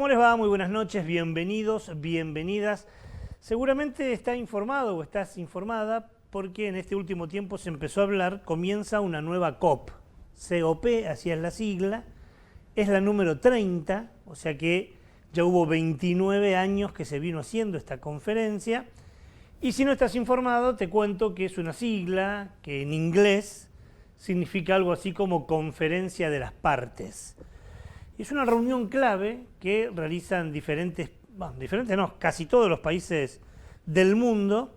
¿Cómo les va? Muy buenas noches, bienvenidos, bienvenidas. Seguramente está informado o estás informada porque en este último tiempo se empezó a hablar, comienza una nueva COP. COP, así es la sigla, es la número 30, o sea que ya hubo 29 años que se vino haciendo esta conferencia. Y si no estás informado, te cuento que es una sigla que en inglés significa algo así como Conferencia de las Partes. Es una reunión clave que realizan casi todos los países del mundo,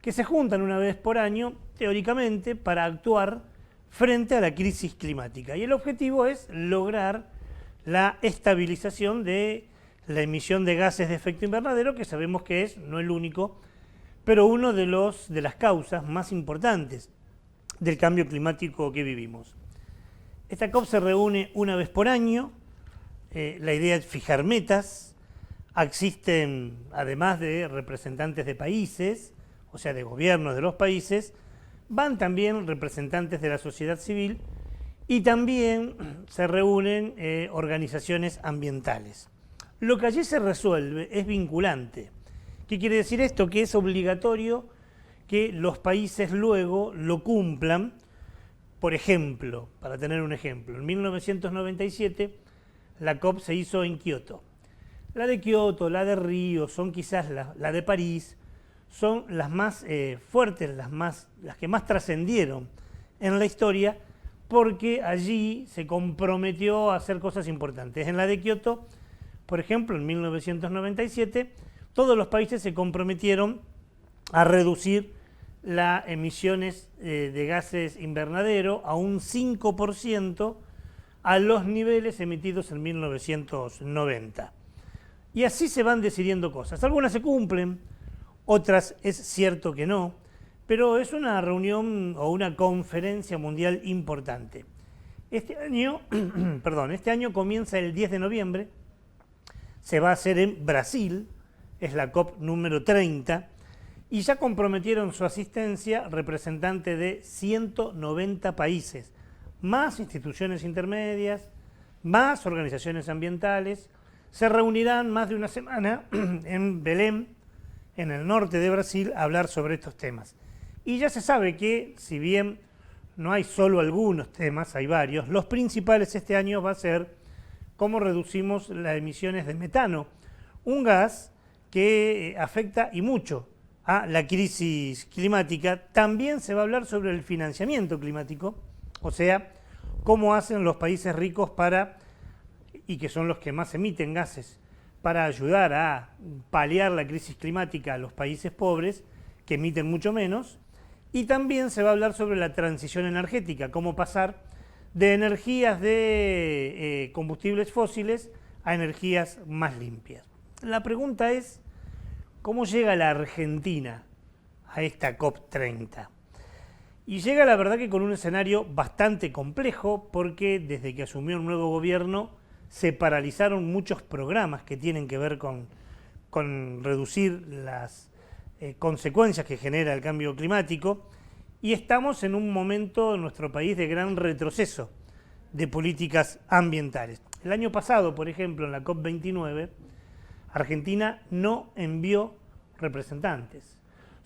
que se juntan una vez por año, teóricamente, para actuar frente a la crisis climática. Y el objetivo es lograr la estabilización de la emisión de gases de efecto invernadero, que sabemos que es, no el único, pero uno de las causas más importantes del cambio climático que vivimos. Esta COP se reúne una vez por año. La idea es fijar metas. Existen, además de representantes de países, o sea, de gobiernos de los países, van también representantes de la sociedad civil y también se reúnen organizaciones ambientales. Lo que allí se resuelve es vinculante. ¿Qué quiere decir esto? Que es obligatorio que los países luego lo cumplan. Por ejemplo, para tener un ejemplo, en 1997 la COP se hizo en Kioto. La de Kioto, la de Río, son quizás la de París, son las más fuertes, las que más trascendieron en la historia, porque allí se comprometió a hacer cosas importantes. En la de Kioto, por ejemplo, en 1997, todos los países se comprometieron a reducir las emisiones de gases invernadero a un 5% a los niveles emitidos en 1990. Y así se van decidiendo cosas. Algunas se cumplen, otras es cierto que no, pero es una reunión o una conferencia mundial importante. Este año comienza el 10 de noviembre, se va a hacer en Brasil, es la COP número 30, y ya comprometieron su asistencia representantes de 190 países, más instituciones intermedias, más organizaciones ambientales. Se reunirán más de una semana en Belém, en el norte de Brasil, a hablar sobre estos temas. Y ya se sabe que, si bien no hay solo algunos temas, hay varios, los principales este año va a ser cómo reducimos las emisiones de metano, un gas que afecta y mucho a la crisis climática. También se va a hablar sobre el financiamiento climático, o sea, cómo hacen los países ricos y que son los que más emiten gases, para ayudar a paliar la crisis climática a los países pobres, que emiten mucho menos. Y también se va a hablar sobre la transición energética, cómo pasar de energías de combustibles fósiles a energías más limpias. La pregunta es, ¿cómo llega la Argentina a esta COP30? Y llega, la verdad, que con un escenario bastante complejo, porque desde que asumió un nuevo gobierno se paralizaron muchos programas que tienen que ver con reducir las consecuencias que genera el cambio climático, y estamos en un momento en nuestro país de gran retroceso de políticas ambientales. El año pasado, por ejemplo, en la COP29, Argentina no envió representantes.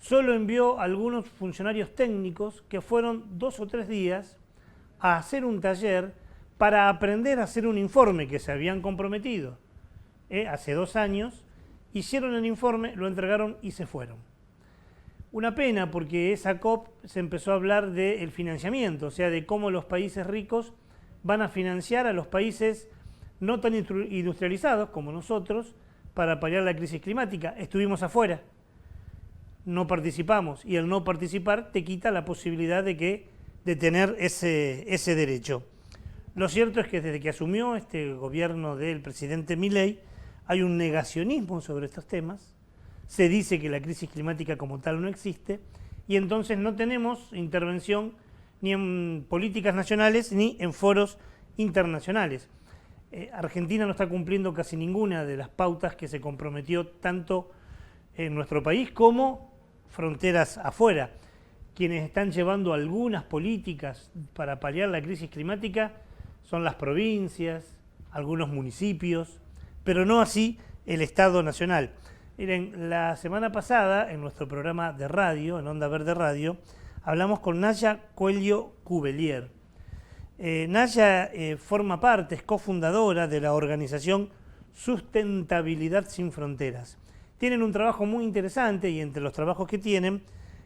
Solo envió algunos funcionarios técnicos que fueron 2 o 3 días a hacer un taller para aprender a hacer un informe que se habían comprometido hace 2 años. Hicieron el informe, lo entregaron y se fueron. Una pena, porque esa COP se empezó a hablar del financiamiento, o sea, de cómo los países ricos van a financiar a los países no tan industrializados como nosotros para paliar la crisis climática. Estuvimos afuera, no participamos, y el no participar te quita la posibilidad de tener ese derecho. Lo cierto es que desde que asumió este gobierno del presidente Milei hay un negacionismo sobre estos temas. Se dice que la crisis climática como tal no existe, y entonces no tenemos intervención ni en políticas nacionales ni en foros internacionales. Argentina no está cumpliendo casi ninguna de las pautas que se comprometió tanto en nuestro país como fronteras afuera. Quienes están llevando algunas políticas para paliar la crisis climática son las provincias, algunos municipios, pero no así el Estado Nacional. Miren, la semana pasada, en nuestro programa de radio, en Onda Verde Radio, hablamos con Naya Coelho Cubelier. Naya forma parte, es cofundadora de la organización Sustentabilidad Sin Fronteras. Tienen un trabajo muy interesante y entre los trabajos que tienen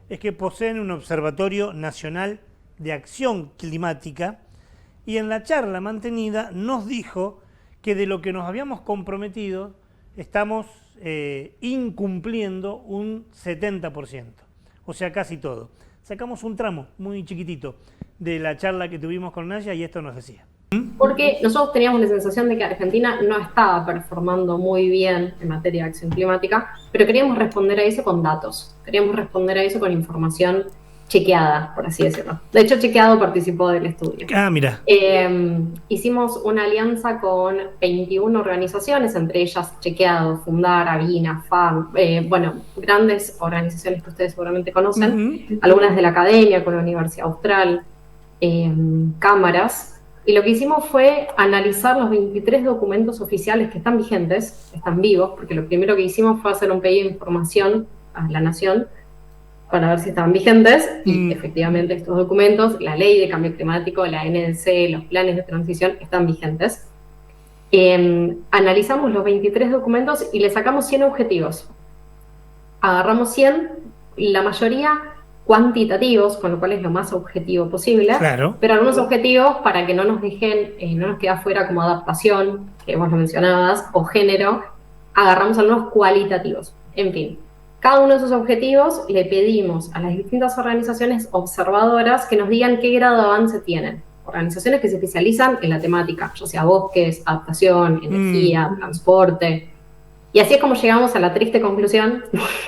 es que poseen un observatorio nacional de acción climática y en la charla mantenida nos dijo que de lo que nos habíamos comprometido estamos incumpliendo un 70%, o sea, casi todo. Sacamos un tramo muy chiquitito de la charla que tuvimos con Naya y esto nos decía. Porque nosotros teníamos la sensación de que Argentina no estaba performando muy bien en materia de acción climática, pero queríamos responder a eso con datos, queríamos responder a eso con información chequeada, por así decirlo. De hecho, Chequeado participó del estudio. Ah, mira. Hicimos una alianza con 21 organizaciones, entre ellas Chequeado, Fundar, Avina, FAM, grandes organizaciones que ustedes seguramente conocen, algunas de la academia, con la Universidad Austral, cámaras. Y lo que hicimos fue analizar los 23 documentos oficiales que están vigentes, que están vivos, porque lo primero que hicimos fue hacer un pedido de información a la Nación para ver si estaban vigentes, y efectivamente estos documentos, la Ley de Cambio Climático, la NDC, los planes de transición están vigentes. Analizamos los 23 documentos y le sacamos 100 objetivos. Agarramos 100, la mayoría cuantitativos, con lo cual es lo más objetivo posible, claro, pero algunos objetivos para que no nos dejen, no nos quede afuera como adaptación, que vos lo mencionabas, o género, agarramos algunos cualitativos. En fin, cada uno de esos objetivos le pedimos a las distintas organizaciones observadoras que nos digan qué grado de avance tienen. Organizaciones que se especializan en la temática, ya sea bosques, adaptación, energía, transporte. Y así es como llegamos a la triste conclusión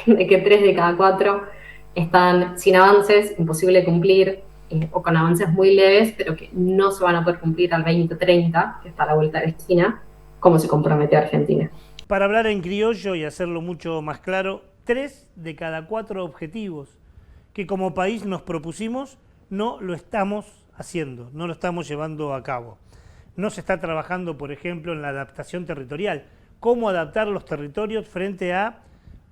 de que 3 de cada 4 están sin avances, imposible de cumplir, o con avances muy leves, pero que no se van a poder cumplir al 2030, que está a la vuelta de la esquina, como se comprometió Argentina. Para hablar en criollo y hacerlo mucho más claro, 3 de cada 4 objetivos que como país nos propusimos no lo estamos haciendo, no lo estamos llevando a cabo. No se está trabajando, por ejemplo, en la adaptación territorial. Cómo adaptar los territorios frente a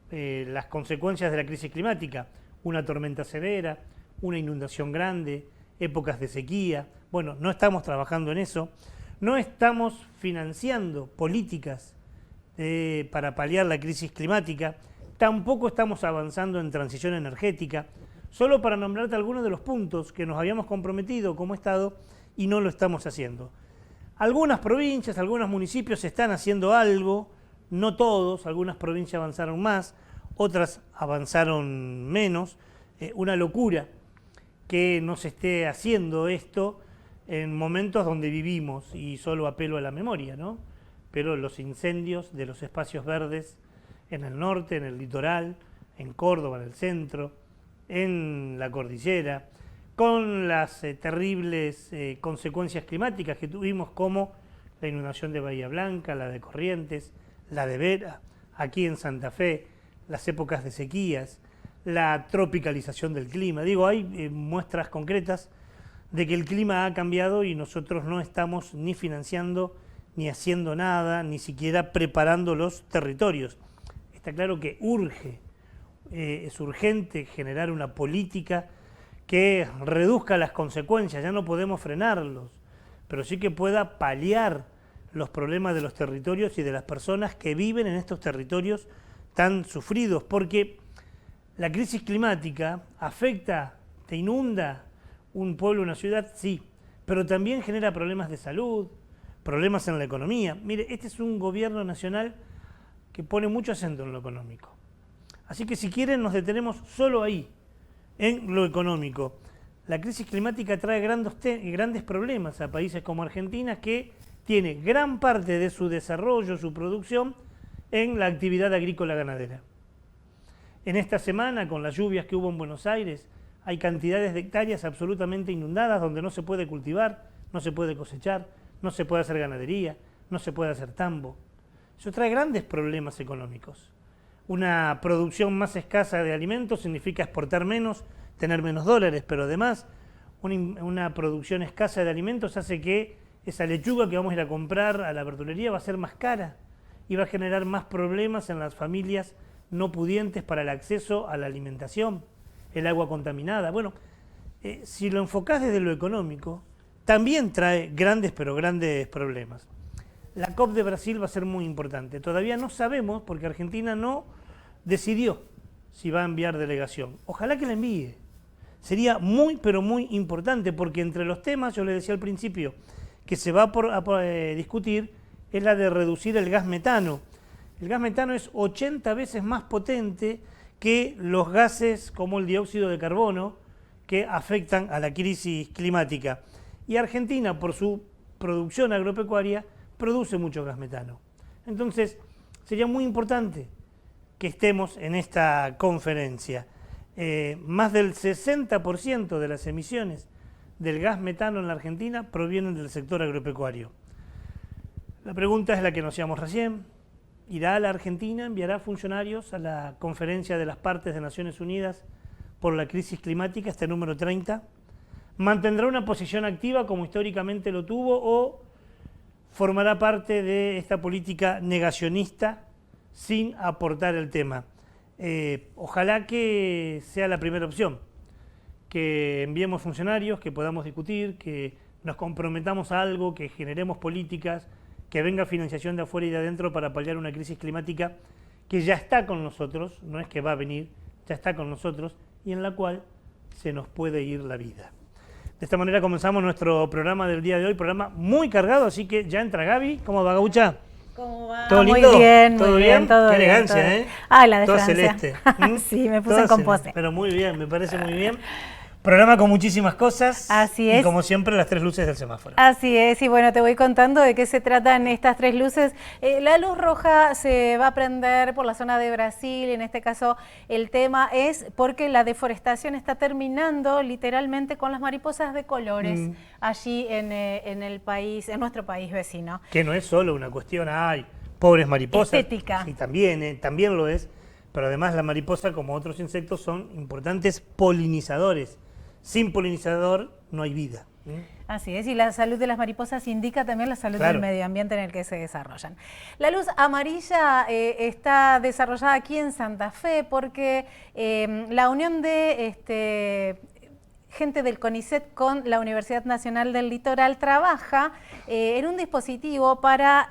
las consecuencias de la crisis climática. Una tormenta severa, una inundación grande, épocas de sequía. Bueno, no estamos trabajando en eso. No estamos financiando políticas para paliar la crisis climática. Tampoco estamos avanzando en transición energética. Solo para nombrarte algunos de los puntos que nos habíamos comprometido como Estado y no lo estamos haciendo. Algunas provincias, algunos municipios están haciendo algo, no todos, algunas provincias avanzaron más, otras avanzaron menos. Una locura que no se esté haciendo esto en momentos donde vivimos, y solo apelo a la memoria, ¿no? Pero los incendios de los espacios verdes en el norte, en el litoral, en Córdoba, en el centro, en la cordillera, con las terribles consecuencias climáticas que tuvimos, como la inundación de Bahía Blanca, la de Corrientes, la de Vera, aquí en Santa Fe, las épocas de sequías, la tropicalización del clima. Digo, hay muestras concretas de que el clima ha cambiado y nosotros no estamos ni financiando, ni haciendo nada, ni siquiera preparando los territorios. Está claro que es urgente generar una política que reduzca las consecuencias. Ya no podemos frenarlos, pero sí que pueda paliar los problemas de los territorios y de las personas que viven en estos territorios tan sufridos, porque la crisis climática afecta, te inunda un pueblo, una ciudad, sí, pero también genera problemas de salud, problemas en la economía. Mire, este es un gobierno nacional que pone mucho acento en lo económico. Así que si quieren nos detenemos solo ahí, en lo económico. La crisis climática trae grandes problemas a países como Argentina, que tiene gran parte de su desarrollo, su producción, en la actividad agrícola ganadera. En esta semana, con las lluvias que hubo en Buenos Aires, hay cantidades de hectáreas absolutamente inundadas donde no se puede cultivar, no se puede cosechar, no se puede hacer ganadería, no se puede hacer tambo. Eso trae grandes problemas económicos. Una producción más escasa de alimentos significa exportar menos, tener menos dólares, pero además una producción escasa de alimentos hace que esa lechuga que vamos a ir a comprar a la verdulería va a ser más cara y va a generar más problemas en las familias no pudientes para el acceso a la alimentación, el agua contaminada. Bueno, si lo enfocás desde lo económico, también trae grandes, pero grandes problemas. La COP de Brasil va a ser muy importante. Todavía no sabemos, porque Argentina no decidió si va a enviar delegación. Ojalá que la envíe. Sería muy, pero muy importante, porque entre los temas, yo les decía al principio, que se va a discutir, es la de reducir el gas metano. El gas metano es 80 veces más potente que los gases como el dióxido de carbono que afectan a la crisis climática. Y Argentina, por su producción agropecuaria, produce mucho gas metano. Entonces, sería muy importante que estemos en esta conferencia. Más del 60% de las emisiones del gas metano en la Argentina provienen del sector agropecuario. La pregunta es la que nos hacíamos recién. ¿Irá a la Argentina, enviará funcionarios a la conferencia de las partes de Naciones Unidas por la crisis climática, este número 30? ¿Mantendrá una posición activa como históricamente lo tuvo o formará parte de esta política negacionista sin aportar el tema? Ojalá que sea la primera opción, que enviemos funcionarios, que podamos discutir, que nos comprometamos a algo, que generemos políticas, que venga financiación de afuera y de adentro para paliar una crisis climática que ya está con nosotros, no es que va a venir, ya está con nosotros y en la cual se nos puede ir la vida. De esta manera comenzamos nuestro programa del día de hoy, programa muy cargado, así que ya entra Gaby. ¿Cómo va, Gaucha? ¿Cómo va? ¿Todo lindo? Muy bien, ¿Todo muy bien? bien, todo Qué bien, elegancia, todo bien. ¿eh? Ah, la de Toda Francia. celeste. Sí, me puse Toda en compose. celeste, pero muy bien, me parece muy bien. Programa con muchísimas cosas. Así Y es. como siempre, las 3 luces del semáforo. Así es, y bueno, te voy contando de qué se tratan estas 3 luces. La luz roja se va a prender por la zona de Brasil, en este caso el tema es porque la deforestación está terminando literalmente con las mariposas de colores allí en el país, en nuestro país vecino. Que no es solo una cuestión, ay, pobres mariposas. Estética. Sí, también lo es, pero además la mariposa, como otros insectos, son importantes polinizadores. Sin polinizador no hay vida. Así es, y la salud de las mariposas indica también la salud Claro. del medio ambiente en el que se desarrollan. La luz amarilla está desarrollada aquí en Santa Fe porque la unión de gente del CONICET con la Universidad Nacional del Litoral trabaja en un dispositivo para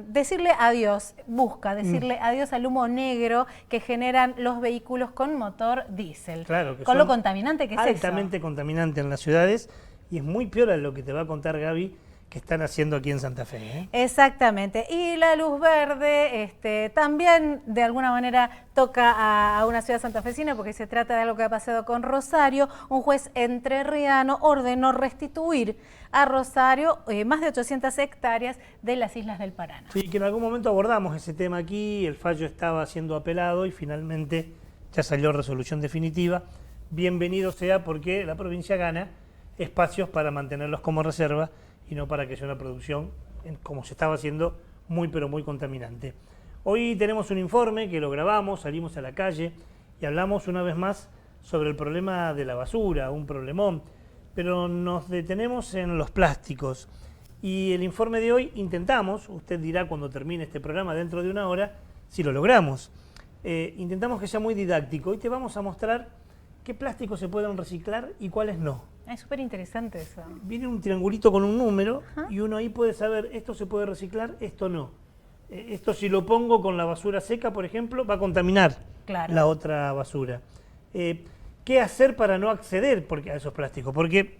decirle adiós, busca decirle adiós al humo negro que generan los vehículos con motor diésel. Claro, que con son lo contaminante que es eso. altamente contaminante en las ciudades, y es muy piola lo que te va a contar Gaby que están haciendo aquí en Santa Fe, ¿eh? Exactamente, y la luz verde también de alguna manera toca a una ciudad santafesina porque se trata de algo que ha pasado con Rosario. Un juez entrerriano ordenó restituir a Rosario más de 800 hectáreas de las islas del Paraná. Sí, que en algún momento abordamos ese tema aquí, el fallo estaba siendo apelado y finalmente ya salió resolución definitiva. Bienvenido sea porque la provincia gana espacios para mantenerlos como reserva y no para que sea una producción, como se estaba haciendo, muy pero muy contaminante. Hoy tenemos un informe que lo grabamos, salimos a la calle y hablamos una vez más sobre el problema de la basura, un problemón, pero nos detenemos en los plásticos. Y el informe de hoy intentamos, usted dirá cuando termine este programa dentro de una hora, si lo logramos. Intentamos que sea muy didáctico. Hoy te vamos a mostrar qué plásticos se pueden reciclar y cuáles no. Es súper interesante eso. Viene un triangulito con un número y uno ahí puede saber esto se puede reciclar, esto no. Esto si lo pongo con la basura seca, por ejemplo, va a contaminar la otra basura. ¿Qué hacer para no acceder a esos plásticos? Porque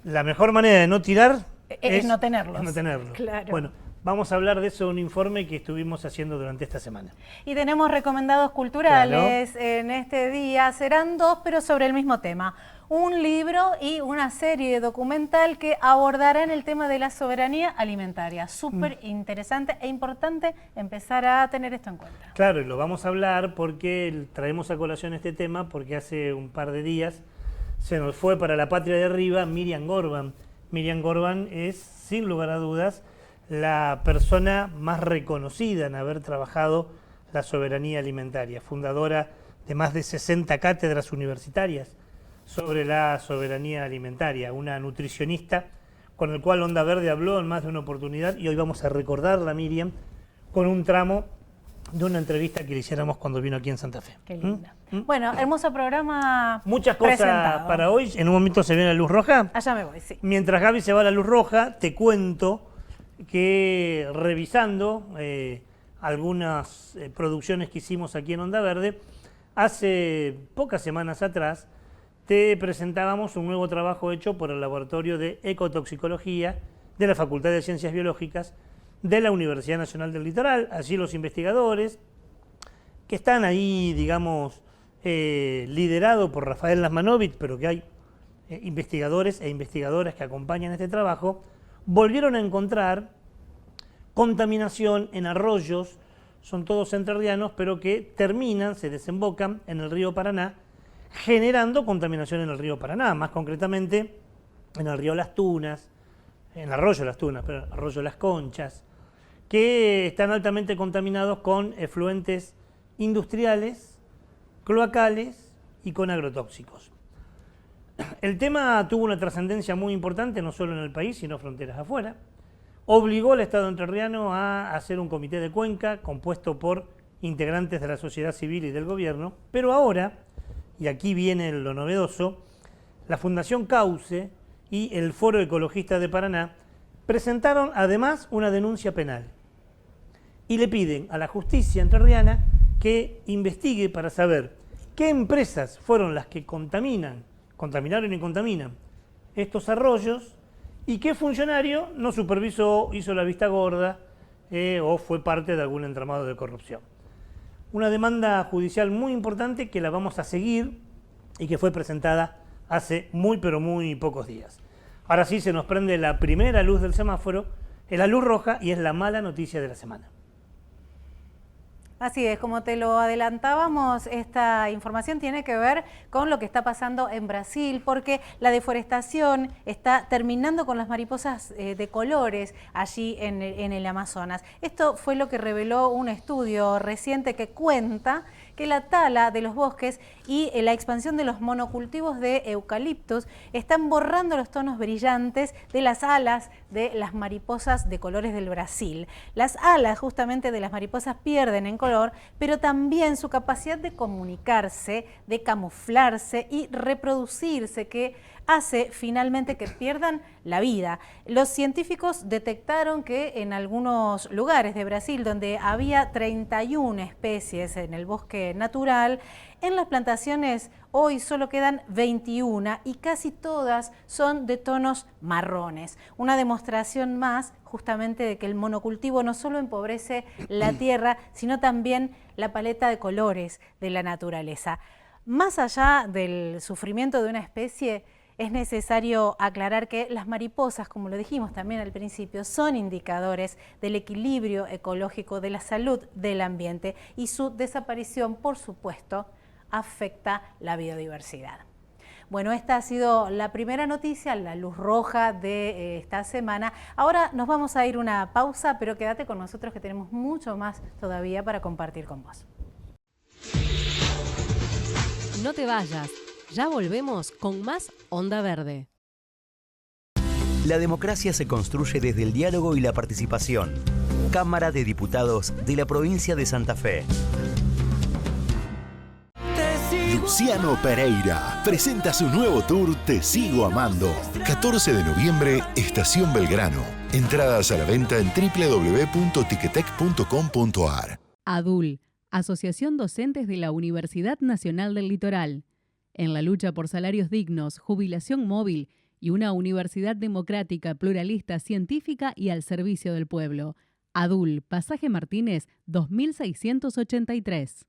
la mejor manera de no tirar es no tenerlos. Es no tenerlos. Claro. Bueno, vamos a hablar de eso en un informe que estuvimos haciendo durante esta semana. Y tenemos recomendados culturales en este día. Serán 2, pero sobre el mismo tema. Un libro y una serie documental que abordarán el tema de la soberanía alimentaria. Súper interesante e importante empezar a tener esto en cuenta. Claro, y lo vamos a hablar porque traemos a colación este tema porque hace un par de días se nos fue para la patria de arriba Miriam Gorban. Miriam Gorban es, sin lugar a dudas, la persona más reconocida en haber trabajado la soberanía alimentaria, fundadora de más de 60 cátedras universitarias sobre la soberanía alimentaria, una nutricionista con el cual Onda Verde habló en más de una oportunidad y hoy vamos a recordarla, Miriam, con un tramo de una entrevista que le hiciéramos cuando vino aquí en Santa Fe. Qué linda. Bueno, hermoso programa. Muchas cosas presentado. para hoy. En un momento se viene la luz roja. Allá me voy, sí. Mientras Gaby se va a la luz roja, te cuento que revisando algunas producciones que hicimos aquí en Onda Verde, hace pocas semanas atrás te presentábamos un nuevo trabajo hecho por el Laboratorio de Ecotoxicología de la Facultad de Ciencias Biológicas de la Universidad Nacional del Litoral. Allí los investigadores que están ahí, digamos, liderados por Rafael Lasmanovich, pero que hay investigadores e investigadoras que acompañan este trabajo, volvieron a encontrar contaminación en arroyos, son todos entrerrianos, pero que terminan, se desembocan en el río Paraná, generando contaminación en el río Paraná, más concretamente en el río Las Tunas, en el arroyo Las Tunas, pero el arroyo Las Conchas, que están altamente contaminados con efluentes industriales, cloacales y con agrotóxicos. El tema tuvo una trascendencia muy importante, no solo en el país, sino fronteras afuera. Obligó al Estado entrerriano a hacer un comité de Cuenca compuesto por integrantes de la sociedad civil y del gobierno, pero ahora, y aquí viene lo novedoso, la Fundación Cauce y el Foro Ecologista de Paraná presentaron además una denuncia penal y le piden a la justicia entrerriana que investigue para saber qué empresas fueron las que contaminaron y contaminan estos arroyos y qué funcionario no supervisó, hizo la vista gorda o fue parte de algún entramado de corrupción. Una demanda judicial muy importante que la vamos a seguir y que fue presentada hace muy pero muy pocos días. Ahora sí se nos prende la primera luz del semáforo, es la luz roja y es la mala noticia de la semana. Así es, como te lo adelantábamos, esta información tiene que ver con lo que está pasando en Brasil, porque la deforestación está terminando con las mariposas de colores allí en el Amazonas. Esto fue lo que reveló un estudio reciente que cuenta que la tala de los bosques y la expansión de los monocultivos de eucaliptos están borrando los tonos brillantes de las alas de las mariposas de colores del Brasil. Las alas justamente de las mariposas pierden en color, pero también su capacidad de comunicarse, de camuflarse y reproducirse, que hace finalmente que pierdan la vida. Los científicos detectaron que en algunos lugares de Brasil donde había 31 especies en el bosque natural, en las plantaciones hoy solo quedan 21 y casi todas son de tonos marrones. Una demostración más justamente de que el monocultivo no solo empobrece la tierra, sino también la paleta de colores de la naturaleza. Más allá del sufrimiento de una especie, es necesario aclarar que las mariposas, como lo dijimos también al principio, son indicadores del equilibrio ecológico, de la salud del ambiente, y su desaparición, por supuesto, afecta la biodiversidad. Bueno, esta ha sido la primera noticia, la luz roja de esta semana. Ahora nos vamos a ir una pausa, pero quédate con nosotros que tenemos mucho más todavía para compartir con vos. No te vayas. Ya volvemos con más Onda Verde. La democracia se construye desde el diálogo y la participación. Cámara de Diputados de la provincia de Santa Fe. Luciano Pereira presenta su nuevo tour Te Sigo Amando. 14 de noviembre, Estación Belgrano. Entradas a la venta en www.ticketek.com.ar. ADUL, Asociación Docentes de la Universidad Nacional del Litoral. En la lucha por salarios dignos, jubilación móvil y una universidad democrática, pluralista, científica y al servicio del pueblo. ADUL, Pasaje Martínez, 2683.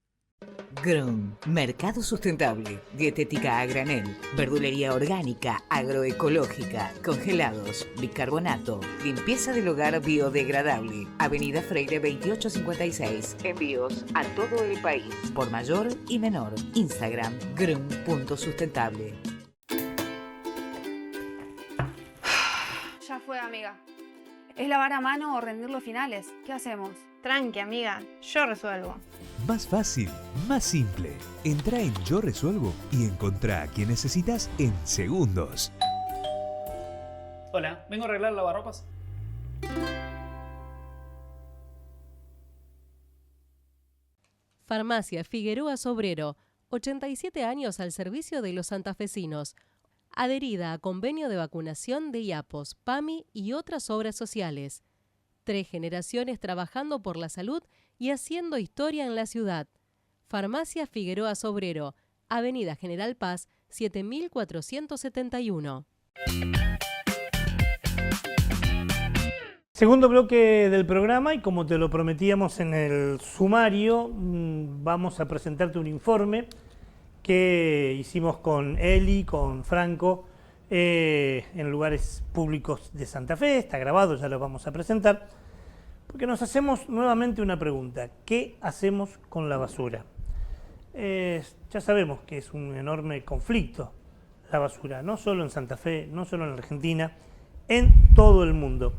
GRUN, Mercado Sustentable, Dietética a granel, Verdulería orgánica, agroecológica, congelados, bicarbonato, limpieza del hogar biodegradable, Avenida Freire 2856, envíos a todo el país, por mayor y menor, Instagram, grun.sustentable. Ya fue, amiga. ¿Es lavar a mano o rendir los finales? ¿Qué hacemos? Tranqui, amiga, yo resuelvo. Más fácil, más simple. Entrá en Yo Resuelvo y encontrá a quien necesitas en segundos. Hola, vengo a arreglar lavarropas. Farmacia Figueroa Sobrero, 87 años al servicio de los santafesinos. Adherida a convenio de vacunación de IAPOS, PAMI y otras obras sociales. 3 generaciones trabajando por la salud y haciendo historia en la ciudad. Farmacia Figueroa Sobrero, Avenida General Paz, 7471. Segundo bloque del programa, y como te lo prometíamos en el sumario, vamos a presentarte un informe que hicimos con Eli, con Franco, en lugares públicos de Santa Fe. Está grabado, ya lo vamos a presentar, porque nos hacemos nuevamente una pregunta: ¿qué hacemos con la basura? Ya sabemos que es un enorme conflicto la basura, no solo en Santa Fe, no solo en Argentina, en todo el mundo.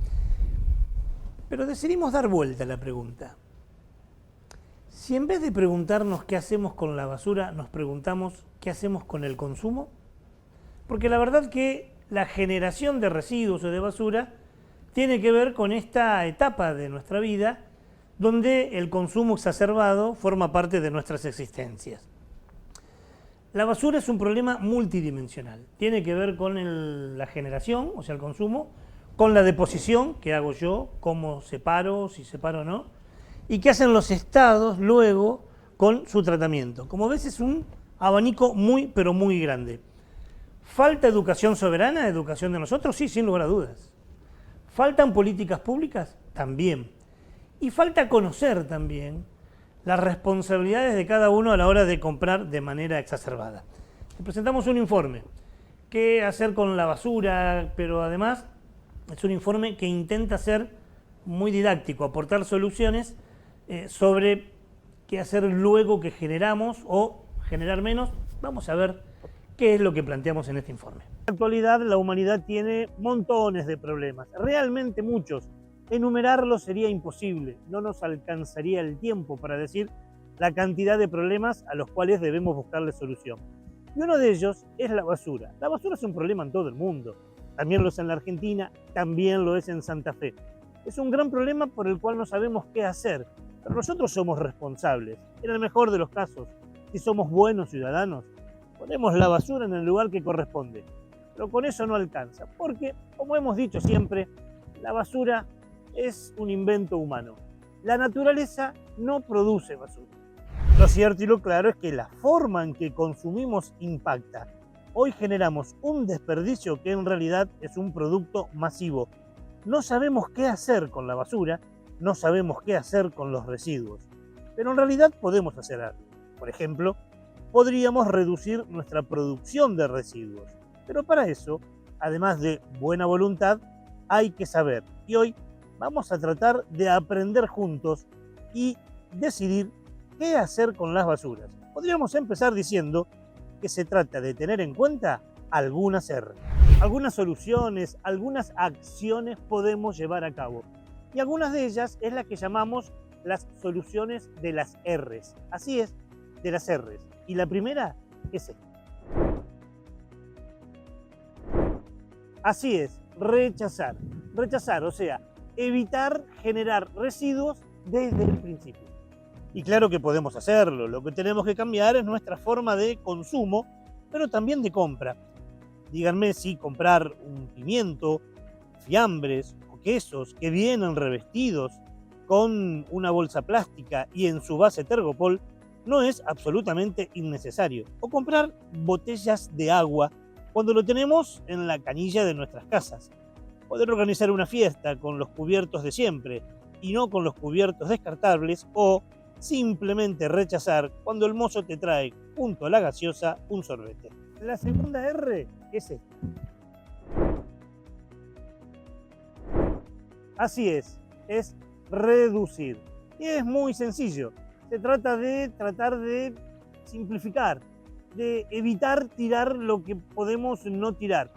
Pero decidimos dar vuelta a la pregunta. Si en vez de preguntarnos qué hacemos con la basura, nos preguntamos qué hacemos con el consumo, porque la verdad que la generación de residuos o de basura tiene que ver con esta etapa de nuestra vida donde el consumo exacerbado forma parte de nuestras existencias. La basura es un problema multidimensional. Tiene que ver con la generación, o sea, el consumo, con la deposición, que hago yo, cómo separo, si separo o no, y qué hacen los estados luego con su tratamiento. Como ves, es un abanico muy, pero muy grande. ¿Falta educación soberana, educación de nosotros? Sí, sin lugar a dudas. ¿Faltan políticas públicas? También. Y falta conocer también las responsabilidades de cada uno a la hora de comprar de manera exacerbada. Te presentamos un informe. ¿Qué hacer con la basura? Pero además es un informe que intenta ser muy didáctico, aportar soluciones sobre qué hacer luego que generamos o generar menos. Vamos a ver qué es lo que planteamos en este informe. En la actualidad la humanidad tiene montones de problemas, realmente muchos. Enumerarlos sería imposible, no nos alcanzaría el tiempo para decir la cantidad de problemas a los cuales debemos buscarle solución. Y uno de ellos es la basura. La basura es un problema en todo el mundo. También lo es en la Argentina, también lo es en Santa Fe. Es un gran problema por el cual no sabemos qué hacer, pero nosotros somos responsables. En el mejor de los casos, si somos buenos ciudadanos, ponemos la basura en el lugar que corresponde. Pero con eso no alcanza, porque, como hemos dicho siempre, la basura es un invento humano. La naturaleza no produce basura. Lo cierto y lo claro es que la forma en que consumimos impacta. Hoy generamos un desperdicio que en realidad es un producto masivo. No sabemos qué hacer con la basura, no sabemos qué hacer con los residuos. Pero en realidad podemos hacer algo. Por ejemplo, podríamos reducir nuestra producción de residuos. Pero para eso, además de buena voluntad, hay que saber. Y hoy vamos a tratar de aprender juntos y decidir qué hacer con las basuras. Podríamos empezar diciendo que se trata de tener en cuenta algunas R. Algunas soluciones, algunas acciones podemos llevar a cabo. Y algunas de ellas es la que llamamos las soluciones de las R's. Así es, de las R's. Y la primera es esta. Así es, rechazar. Rechazar, o sea, evitar generar residuos desde el principio. Y claro que podemos hacerlo, lo que tenemos que cambiar es nuestra forma de consumo, pero también de compra. Díganme si comprar un pimiento, fiambres o quesos que vienen revestidos con una bolsa plástica y en su base Tergopol no es absolutamente innecesario. O comprar botellas de agua cuando lo tenemos en la canilla de nuestras casas. Poder organizar una fiesta con los cubiertos de siempre y no con los cubiertos descartables, o simplemente rechazar cuando el mozo te trae junto a la gaseosa un sorbete. La segunda R es esta. Así es reducir. Y es muy sencillo. Se trata de tratar de simplificar, de evitar tirar lo que podemos no tirar,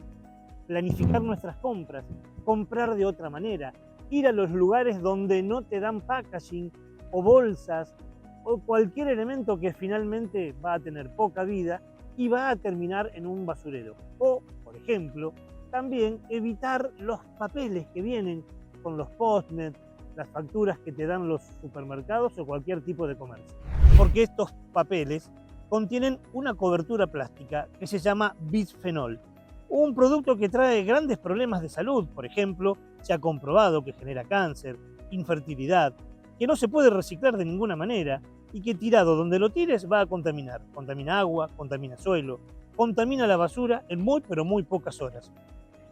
planificar nuestras compras, comprar de otra manera, ir a los lugares donde no te dan packaging o bolsas o cualquier elemento que finalmente va a tener poca vida y va a terminar en un basurero. O, por ejemplo, también evitar los papeles que vienen con los postnet, las facturas que te dan los supermercados o cualquier tipo de comercio. porque estos papeles contienen una cobertura plástica que se llama bisfenol, un producto que trae grandes problemas de salud. Por ejemplo, se ha comprobado que genera cáncer, infertilidad, que no se puede reciclar de ninguna manera y que tirado donde lo tires va a contaminar. Contamina agua, contamina suelo, contamina la basura en muy pero muy pocas horas.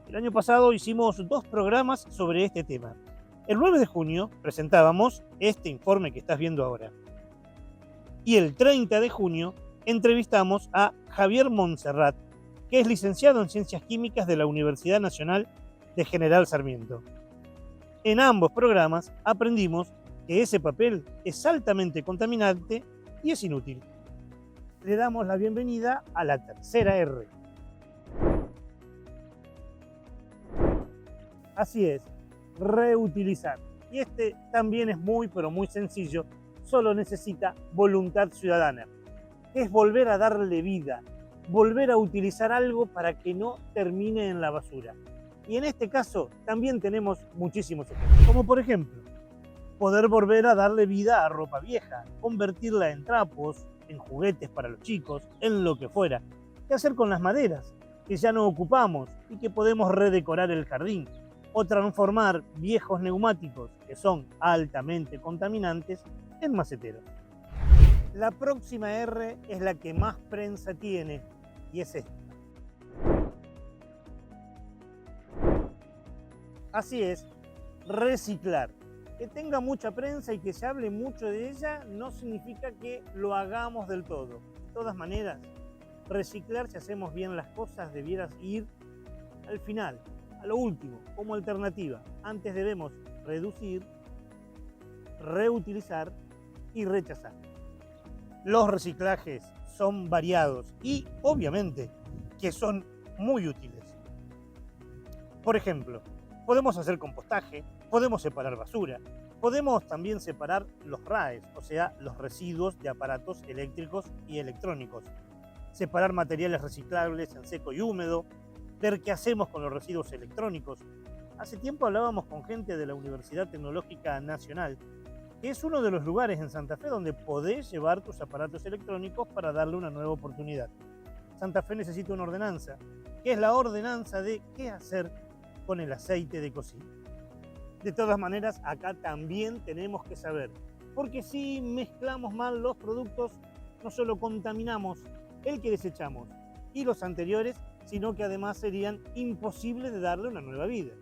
El año pasado hicimos 2 programas sobre este tema. El 9 de junio presentábamos este informe que estás viendo ahora. Y el 30 de junio entrevistamos a Javier Montserrat, que es licenciado en Ciencias Químicas de la Universidad Nacional de General Sarmiento. En ambos programas aprendimos que ese papel es altamente contaminante y es inútil. Le damos la bienvenida a la tercera R. Así es, reutilizar. Y este también es muy pero muy sencillo, solo necesita voluntad ciudadana. Es volver a darle vida, volver a utilizar algo para que no termine en la basura. Y en este caso también tenemos muchísimos ejemplos, como por ejemplo, poder volver a darle vida a ropa vieja, convertirla en trapos, en juguetes para los chicos, en lo que fuera. ¿Qué hacer con las maderas que ya no ocupamos y que podemos redecorar el jardín? O transformar viejos neumáticos que son altamente contaminantes en maceteros. La próxima R es la que más prensa tiene y es esta. Así es, reciclar. Que tenga mucha prensa y que se hable mucho de ella no significa que lo hagamos del todo. De todas maneras, reciclar, si hacemos bien las cosas, debiera ir al final, a lo último, como alternativa. Antes debemos reducir, reutilizar y rechazar. Los reciclajes son variados y, obviamente, que son muy útiles. Por ejemplo, podemos hacer compostaje, podemos separar basura, podemos también separar los RAEs, o sea, los residuos de aparatos eléctricos y electrónicos, separar materiales reciclables en seco y húmedo, ver qué hacemos con los residuos electrónicos. Hace tiempo hablábamos con gente de la Universidad Tecnológica Nacional, que es uno de los lugares en Santa Fe donde podés llevar tus aparatos electrónicos para darle una nueva oportunidad. Santa Fe necesita una ordenanza, que es la ordenanza de qué hacer con el aceite de cocina. De todas maneras, acá también tenemos que saber, porque si mezclamos mal los productos, no solo contaminamos el que desechamos y los anteriores, sino que además serían imposibles de darle una nueva vida.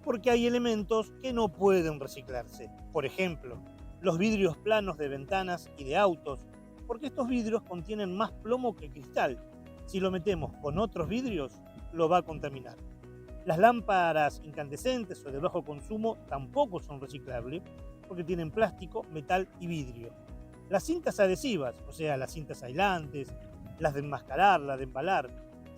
Porque hay elementos que no pueden reciclarse. Por ejemplo, los vidrios planos de ventanas y de autos, porque estos vidrios contienen más plomo que cristal. Si lo metemos con otros vidrios, lo va a contaminar. Las lámparas incandescentes o de bajo consumo tampoco son reciclables, porque tienen plástico, metal y vidrio. Las cintas adhesivas, o sea, las cintas aislantes, las de enmascarar, las de embalar,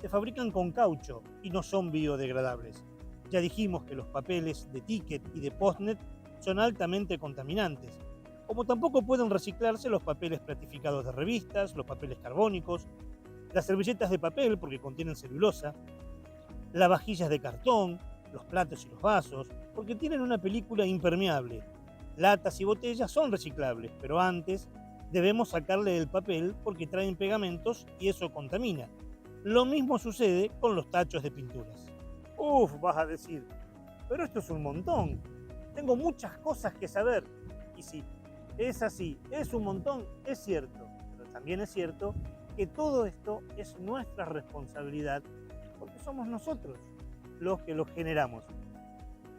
se fabrican con caucho y no son biodegradables. Ya dijimos que los papeles de ticket y de postnet son altamente contaminantes, como tampoco pueden reciclarse los papeles platificados de revistas, los papeles carbónicos, las servilletas de papel porque contienen celulosa, las vajillas de cartón, los platos y los vasos, porque tienen una película impermeable. Latas y botellas son reciclables, pero antes debemos sacarle el papel porque traen pegamentos y eso contamina. Lo mismo sucede con los tachos de pinturas. Uf, vas a decir, pero esto es un montón. Tengo muchas cosas que saber. Y sí, es así, es un montón, es cierto. Pero también es cierto que todo esto es nuestra responsabilidad porque somos nosotros los que lo generamos.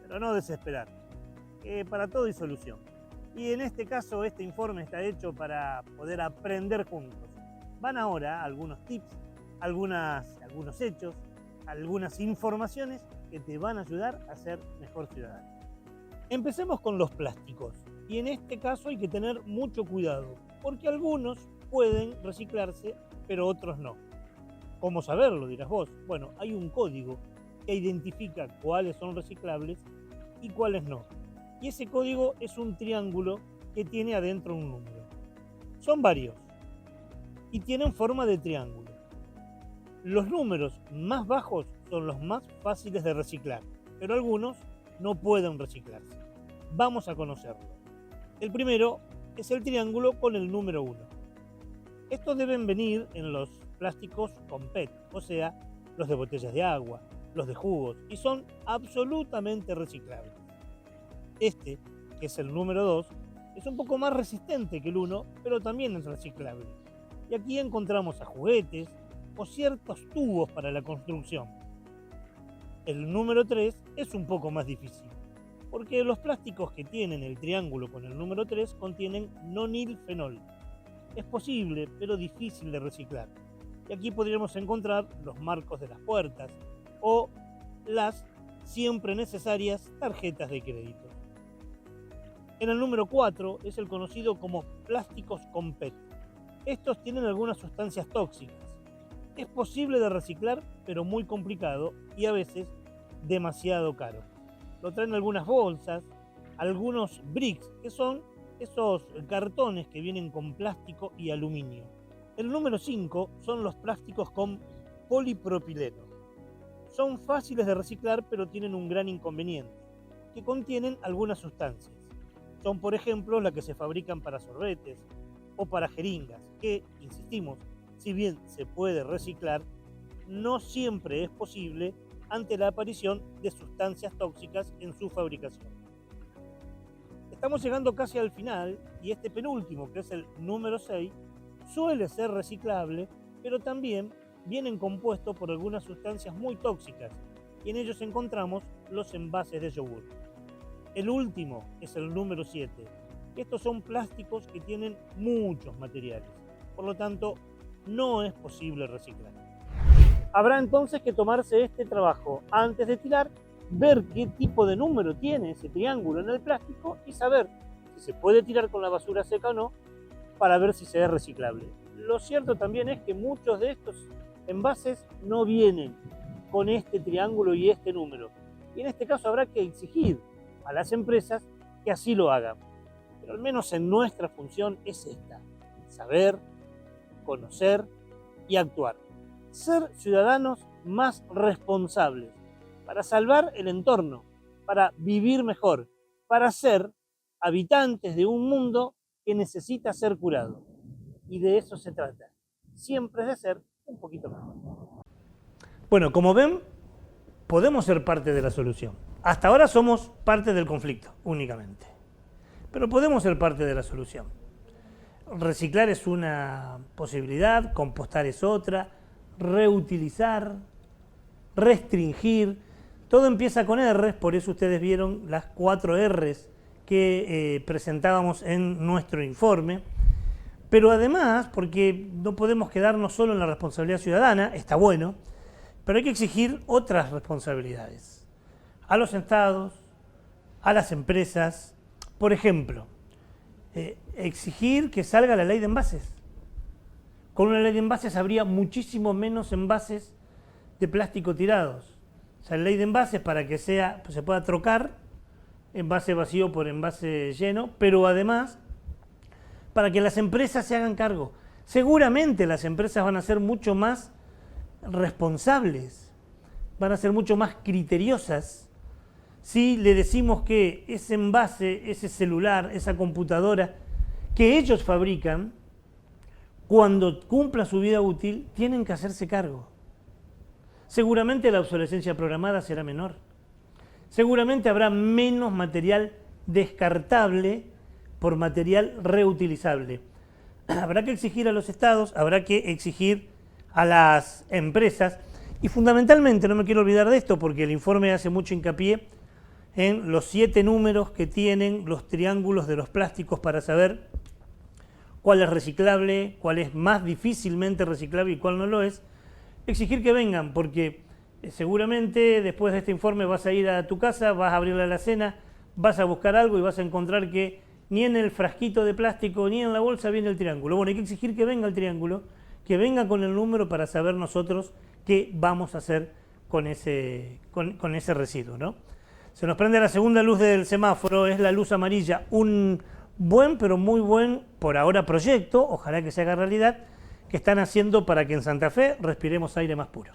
Pero no desesperar, que para todo hay solución. Y en este caso, este informe está hecho para poder aprender juntos. Van ahora algunos tips, algunos hechos, algunas informaciones que te van a ayudar a ser mejor ciudadano. Empecemos con los plásticos. Y en este caso hay que tener mucho cuidado, porque algunos pueden reciclarse, pero otros no. ¿Cómo saberlo, dirás vos? Bueno, hay un código que identifica cuáles son reciclables y cuáles no. Y ese código es un triángulo que tiene adentro un número. Son varios y tienen forma de triángulo. Los números más bajos son los más fáciles de reciclar, pero algunos no pueden reciclarse. Vamos a conocerlo. El primero es el triángulo con el número 1. Estos deben venir en los plásticos con PET, o sea, los de botellas de agua, los de jugos, y son absolutamente reciclables. Este, que es el número 2, es un poco más resistente que el 1, pero también es reciclable. Y aquí encontramos a juguetes o ciertos tubos para la construcción. El número 3 es un poco más difícil, porque los plásticos que tienen el triángulo con el número 3 contienen nonilfenol. Es posible, pero difícil de reciclar. Y aquí podríamos encontrar los marcos de las puertas o las siempre necesarias tarjetas de crédito. En el número 4 es el conocido como plásticos con PET. Estos tienen algunas sustancias tóxicas. Es posible de reciclar, pero muy complicado y a veces demasiado caro. Lo traen algunas bolsas, algunos bricks, que son esos cartones que vienen con plástico y aluminio. El número 5 son los plásticos con polipropileno. Son fáciles de reciclar, pero tienen un gran inconveniente, que contienen algunas sustancias. Son, por ejemplo, las que se fabrican para sorbetes o para jeringas, que, insistimos, si bien se puede reciclar, no siempre es posible ante la aparición de sustancias tóxicas en su fabricación. Estamos llegando casi al final y este penúltimo, que es el número 6, suele ser reciclable, pero también vienen compuestos por algunas sustancias muy tóxicas y en ellos encontramos los envases de yogur. El último es el número 7. Estos son plásticos que tienen muchos materiales, por lo tanto no es posible reciclar. Habrá entonces que tomarse este trabajo antes de tirar, ver qué tipo de número tiene ese triángulo en el plástico y saber si se puede tirar con la basura seca o no para ver si se es reciclable. Lo cierto también es que muchos de estos envases no vienen con este triángulo y este número. Y en este caso habrá que exigir a las empresas que así lo hagan. Pero al menos en nuestra función es esta: saber, conocer y actuar. Ser ciudadanos más responsables para salvar el entorno, para vivir mejor, para ser habitantes de un mundo que necesita ser curado. Y de eso se trata. Siempre de ser un poquito mejor. Bueno, como ven, podemos ser parte de la solución. Hasta ahora somos parte del conflicto, únicamente. Pero podemos ser parte de la solución. Reciclar es una posibilidad, compostar es otra, reutilizar, restringir. Todo empieza con R's, por eso ustedes vieron las 4 R's que presentábamos en nuestro informe. Pero además, porque no podemos quedarnos solo en la responsabilidad ciudadana, está bueno, pero hay que exigir otras responsabilidades. A los estados, a las empresas, por ejemplo, exigir que salga la ley de envases. Con una ley de envases habría muchísimo menos envases de plástico tirados. O sea, la ley de envases para que se pueda trocar envase vacío por envase lleno, pero además para que las empresas se hagan cargo. Seguramente las empresas van a ser mucho más responsables, van a ser mucho más criteriosas si le decimos que ese envase, ese celular, esa computadora que ellos fabrican, cuando cumpla su vida útil, tienen que hacerse cargo. Seguramente la obsolescencia programada será menor. Seguramente habrá menos material descartable por material reutilizable. Habrá que exigir a los estados, habrá que exigir a las empresas y fundamentalmente, no me quiero olvidar de esto porque el informe hace mucho hincapié en los 7 números que tienen los triángulos de los plásticos para saber cuál es reciclable, cuál es más difícilmente reciclable y cuál no lo es. Exigir que vengan porque seguramente después de este informe vas a ir a tu casa, vas a abrir la alacena, vas a buscar algo y vas a encontrar que ni en el frasquito de plástico ni en la bolsa viene el triángulo. Bueno, hay que exigir que venga el triángulo, que venga con el número para saber nosotros qué vamos a hacer con ese residuo, ¿no? Se nos prende la segunda luz del semáforo, es la luz amarilla, un buen pero muy buen, por ahora, proyecto, ojalá que se haga realidad, que están haciendo para que en Santa Fe respiremos aire más puro.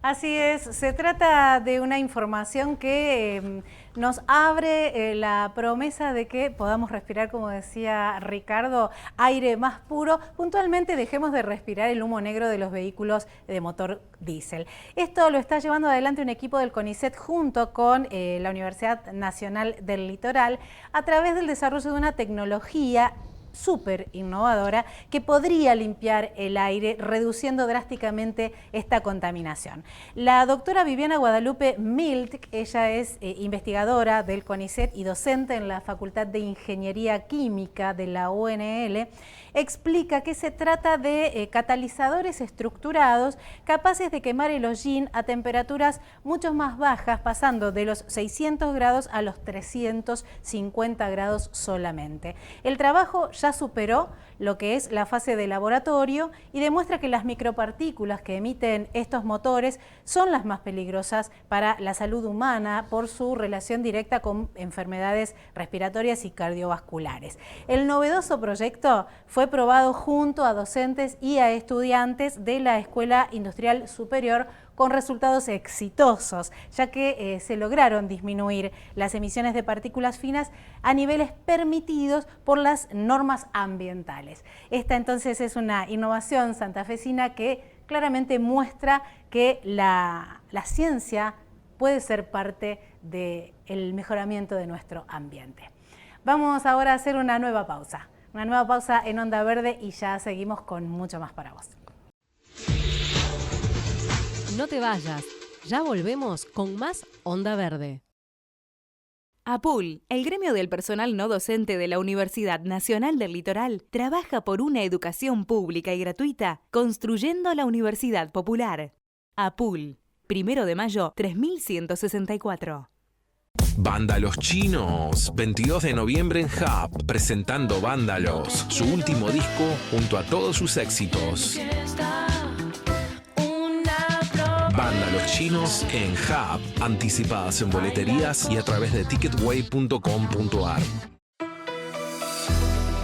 Así es, se trata de una información que nos abre la promesa de que podamos respirar, como decía Ricardo, aire más puro. Puntualmente dejemos de respirar el humo negro de los vehículos de motor diésel. Esto lo está llevando adelante un equipo del CONICET junto con la Universidad Nacional del Litoral a través del desarrollo de una tecnología súper innovadora que podría limpiar el aire, reduciendo drásticamente esta contaminación. La doctora Viviana Guadalupe Milk, ella es investigadora del CONICET y docente en la Facultad de Ingeniería Química de la UNL, explica que se trata de catalizadores estructurados capaces de quemar el hollín a temperaturas mucho más bajas, pasando de los 600 grados a los 350 grados solamente. El trabajo ya superó lo que es la fase de laboratorio y demuestra que las micropartículas que emiten estos motores son las más peligrosas para la salud humana por su relación directa con enfermedades respiratorias y cardiovasculares. El novedoso proyecto fue probado junto a docentes y a estudiantes de la Escuela Industrial Superior con resultados exitosos, ya que se lograron disminuir las emisiones de partículas finas a niveles permitidos por las normas ambientales. Esta entonces es una innovación santafesina que claramente muestra que la ciencia puede ser parte del mejoramiento de nuestro ambiente. Vamos ahora a hacer una nueva pausa en Onda Verde y ya seguimos con mucho más para vos. No te vayas, ya volvemos con más Onda Verde. APUL, el gremio del personal no docente de la Universidad Nacional del Litoral, trabaja por una educación pública y gratuita, construyendo la Universidad Popular. APUL, 1 de mayo, 3164. Vándalos Chinos, 22 de noviembre en Hub, presentando Vándalos, su último disco junto a todos sus éxitos. Vándalos Chinos en Hub, anticipadas en boleterías y a través de ticketway.com.ar.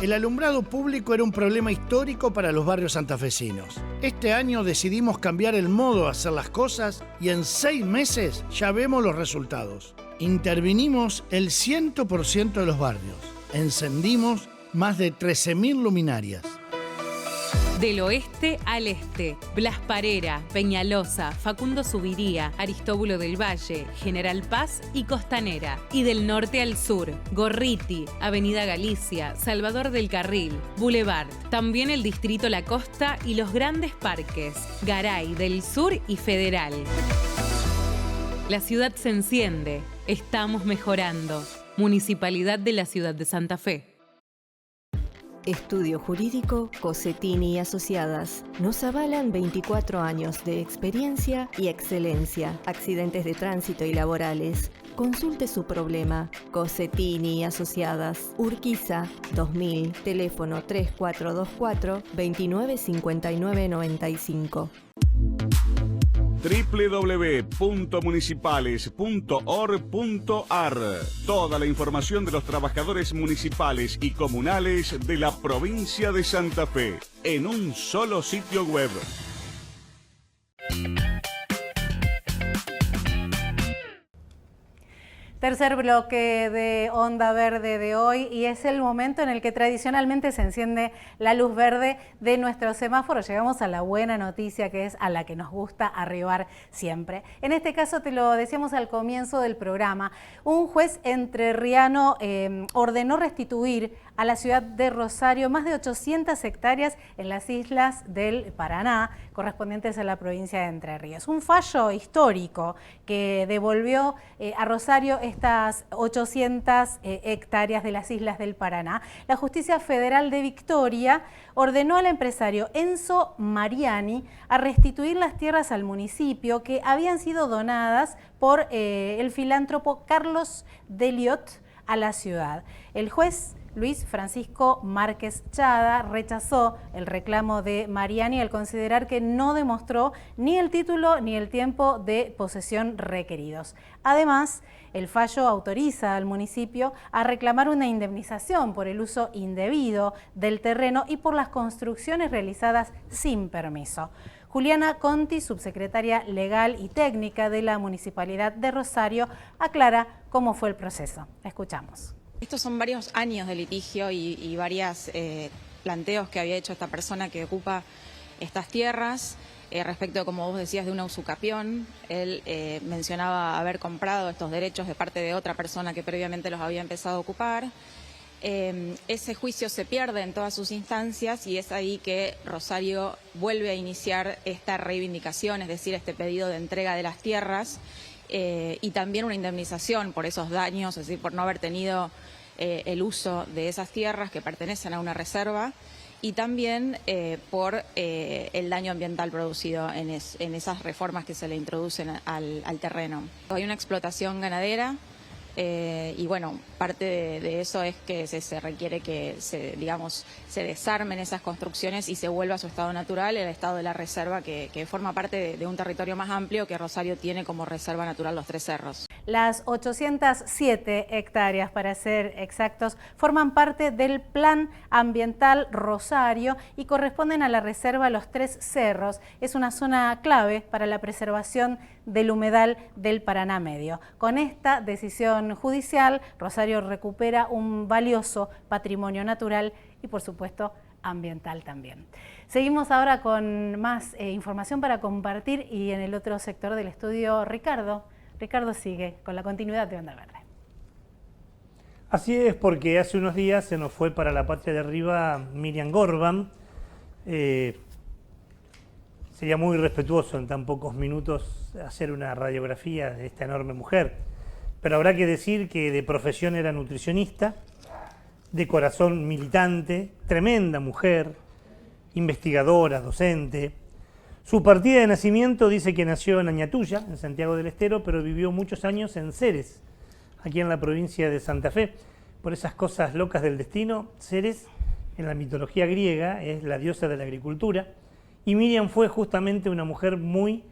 El alumbrado público era un problema histórico para los barrios santafesinos. Este año decidimos cambiar el modo de hacer las cosas y en 6 meses ya vemos los resultados. Intervinimos el 100% de los barrios. Encendimos más de 13.000 luminarias. Del oeste al este, Blas Parera, Peñalosa, Facundo Subiría, Aristóbulo del Valle, General Paz y Costanera. Y del norte al sur, Gorriti, Avenida Galicia, Salvador del Carril, Boulevard. También el distrito La Costa y los grandes parques, Garay del Sur y Federal. La ciudad se enciende, estamos mejorando. Municipalidad de la Ciudad de Santa Fe. Estudio Jurídico Cossetini y Asociadas. Nos avalan 24 años de experiencia y excelencia. Accidentes de tránsito y laborales. Consulte su problema. Cossetini y Asociadas. Urquiza 2000. Teléfono 3424 295995. www.municipales.org.ar. Toda la información de los trabajadores municipales y comunales de la provincia de Santa Fe en un solo sitio web. Tercer bloque de Onda Verde de hoy y es el momento en el que tradicionalmente se enciende la luz verde de nuestro semáforo. Llegamos a la buena noticia, que es a la que nos gusta arribar siempre. En este caso, te lo decíamos al comienzo del programa, un juez entrerriano ordenó restituir a la ciudad de Rosario más de 800 hectáreas en las islas del Paraná, correspondientes a la provincia de Entre Ríos. Un fallo histórico que devolvió a Rosario estas 800 hectáreas de las islas del Paraná. La Justicia Federal de Victoria ordenó al empresario Enzo Mariani a restituir las tierras al municipio que habían sido donadas por el filántropo Carlos Deliot a la ciudad. El juez Luis Francisco Márquez Chada rechazó el reclamo de Mariani al considerar que no demostró ni el título ni el tiempo de posesión requeridos. Además, el fallo autoriza al municipio a reclamar una indemnización por el uso indebido del terreno y por las construcciones realizadas sin permiso. Juliana Conti, subsecretaria legal y técnica de la Municipalidad de Rosario, aclara cómo fue el proceso. Escuchamos. Estos son varios años de litigio y varios planteos que había hecho esta persona que ocupa estas tierras. Respecto, como vos decías, de una usucapión, él mencionaba haber comprado estos derechos de parte de otra persona que previamente los había empezado a ocupar. Ese juicio se pierde en todas sus instancias y es ahí que Rosario vuelve a iniciar esta reivindicación, es decir, este pedido de entrega de las tierras y también una indemnización por esos daños, es decir, por no haber tenido el uso de esas tierras que pertenecen a una reserva. Y también por el daño ambiental producido en esas reformas que se le introducen al terreno. Hay una explotación ganadera y bueno, parte de eso es que se requiere que se desarmen esas construcciones y se vuelva a su estado natural, el estado de la reserva que forma parte de un territorio más amplio que Rosario tiene como reserva natural Los Tres Cerros. Las 807 hectáreas, para ser exactos, forman parte del Plan Ambiental Rosario y corresponden a la reserva Los Tres Cerros. Es una zona clave para la preservación del humedal del Paraná Medio. Con esta decisión judicial, Rosario recupera un valioso patrimonio natural y, por supuesto, ambiental también. Seguimos ahora con más información para compartir y en el otro sector del estudio, Ricardo sigue con la continuidad de Onda Verde. Así es, porque hace unos días se nos fue para la patria de arriba Miriam Gorban. Sería muy irrespetuoso en tan pocos minutos hacer una radiografía de esta enorme mujer, pero habrá que decir que de profesión era nutricionista, de corazón militante, tremenda mujer, investigadora, docente. Su partida de nacimiento dice que nació en Añatuya, en Santiago del Estero, pero vivió muchos años en Ceres, aquí en la provincia de Santa Fe. Por esas cosas locas del destino, Ceres, en la mitología griega, es la diosa de la agricultura, y Miriam fue justamente una mujer muy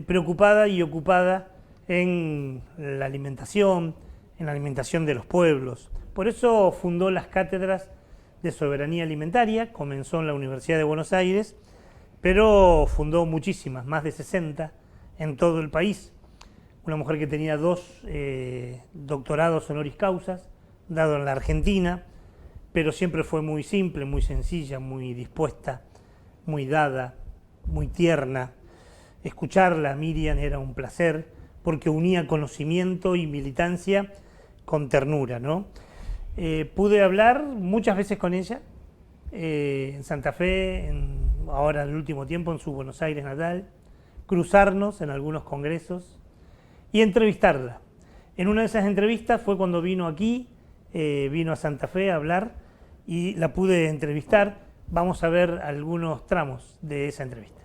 preocupada y ocupada en la alimentación de los pueblos. Por eso fundó las cátedras de soberanía alimentaria, comenzó en la Universidad de Buenos Aires, pero fundó muchísimas, más de 60 en todo el país. Una mujer que tenía 2 doctorados honoris causas, dado en la Argentina, pero siempre fue muy simple, muy sencilla, muy dispuesta, muy dada, muy tierna. Escucharla a Miriam era un placer, porque unía conocimiento y militancia con ternura, ¿no? Pude hablar muchas veces con ella, en Santa Fe, ahora en el último tiempo en su Buenos Aires natal, cruzarnos en algunos congresos y entrevistarla. En una de esas entrevistas fue cuando vino aquí, vino a Santa Fe a hablar y la pude entrevistar. Vamos a ver algunos tramos de esa entrevista.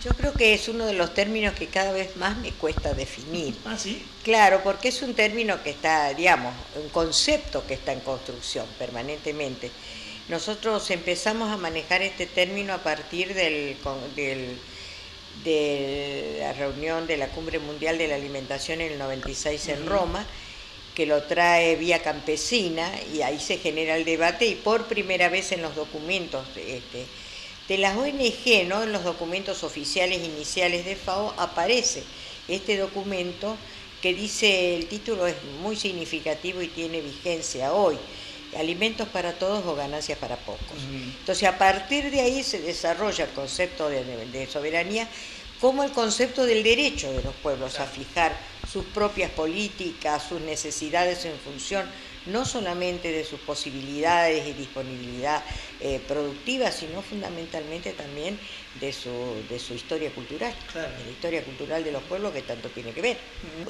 Yo creo que es uno de los términos que cada vez más me cuesta definir. ¿Ah, sí? Claro, porque es un término que está, digamos, un concepto que está en construcción permanentemente. Nosotros empezamos a manejar este término a partir de la reunión de la Cumbre Mundial de la Alimentación en el 96 en Roma, que lo trae Vía Campesina, y ahí se genera el debate y por primera vez en los documentos de las ONG, ¿no? En los documentos oficiales iniciales de FAO aparece este documento que dice, el título es muy significativo y tiene vigencia hoy: alimentos para todos o ganancias para pocos. Entonces, a partir de ahí se desarrolla el concepto de soberanía como el concepto del derecho de los pueblos a fijar sus propias políticas, sus necesidades en función no solamente de sus posibilidades y disponibilidad productiva, sino fundamentalmente también de su historia cultural, de la historia cultural de los pueblos, que tanto tiene que ver.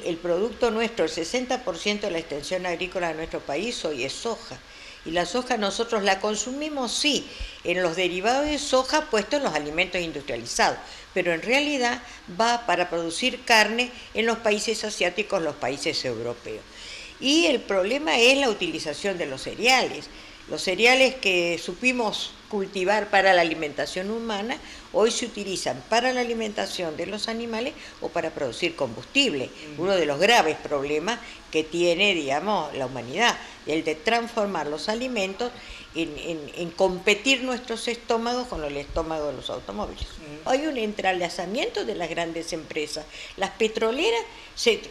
El producto nuestro, el 60% de la extensión agrícola de nuestro país hoy es soja, y la soja nosotros la consumimos, sí, en los derivados de soja puestos en los alimentos industrializados, pero en realidad va para producir carne en los países asiáticos, los países europeos. Y el problema es la utilización de los cereales que supimos cultivar para la alimentación humana, hoy se utilizan para la alimentación de los animales o para producir combustible. Uno de los graves problemas que tiene, digamos, la humanidad, el de transformar los alimentos en competir nuestros estómagos con el estómago de los automóviles. Hay un entrelazamiento de las grandes empresas, las petroleras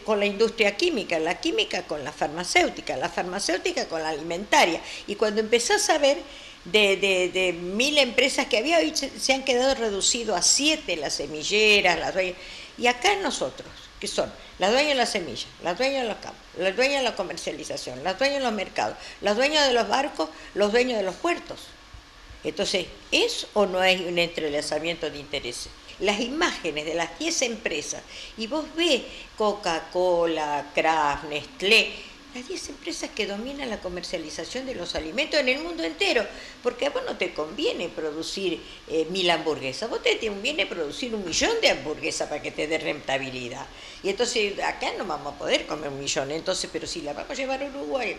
con la industria química, la química con la farmacéutica con la alimentaria, y cuando empezás a ver de 1000 empresas que había, hoy se han quedado reducidos a 7, las semilleras, las dueñas, y acá nosotros, que son las dueñas de las semillas, las dueñas de los campos, las dueñas de la comercialización, las dueñas de los mercados, las dueñas de los barcos, los dueños de los puertos. Entonces, ¿es o no es un entrelazamiento de intereses? Las imágenes de las 10 empresas, y vos ves Coca-Cola, Kraft, Nestlé, las 10 empresas que dominan la comercialización de los alimentos en el mundo entero, porque a vos no te conviene producir 1000 hamburguesas, vos te conviene producir 1.000.000 de hamburguesas para que te dé rentabilidad. Y entonces acá no vamos a poder comer 1.000.000, entonces, pero si la vamos a llevar a Uruguay,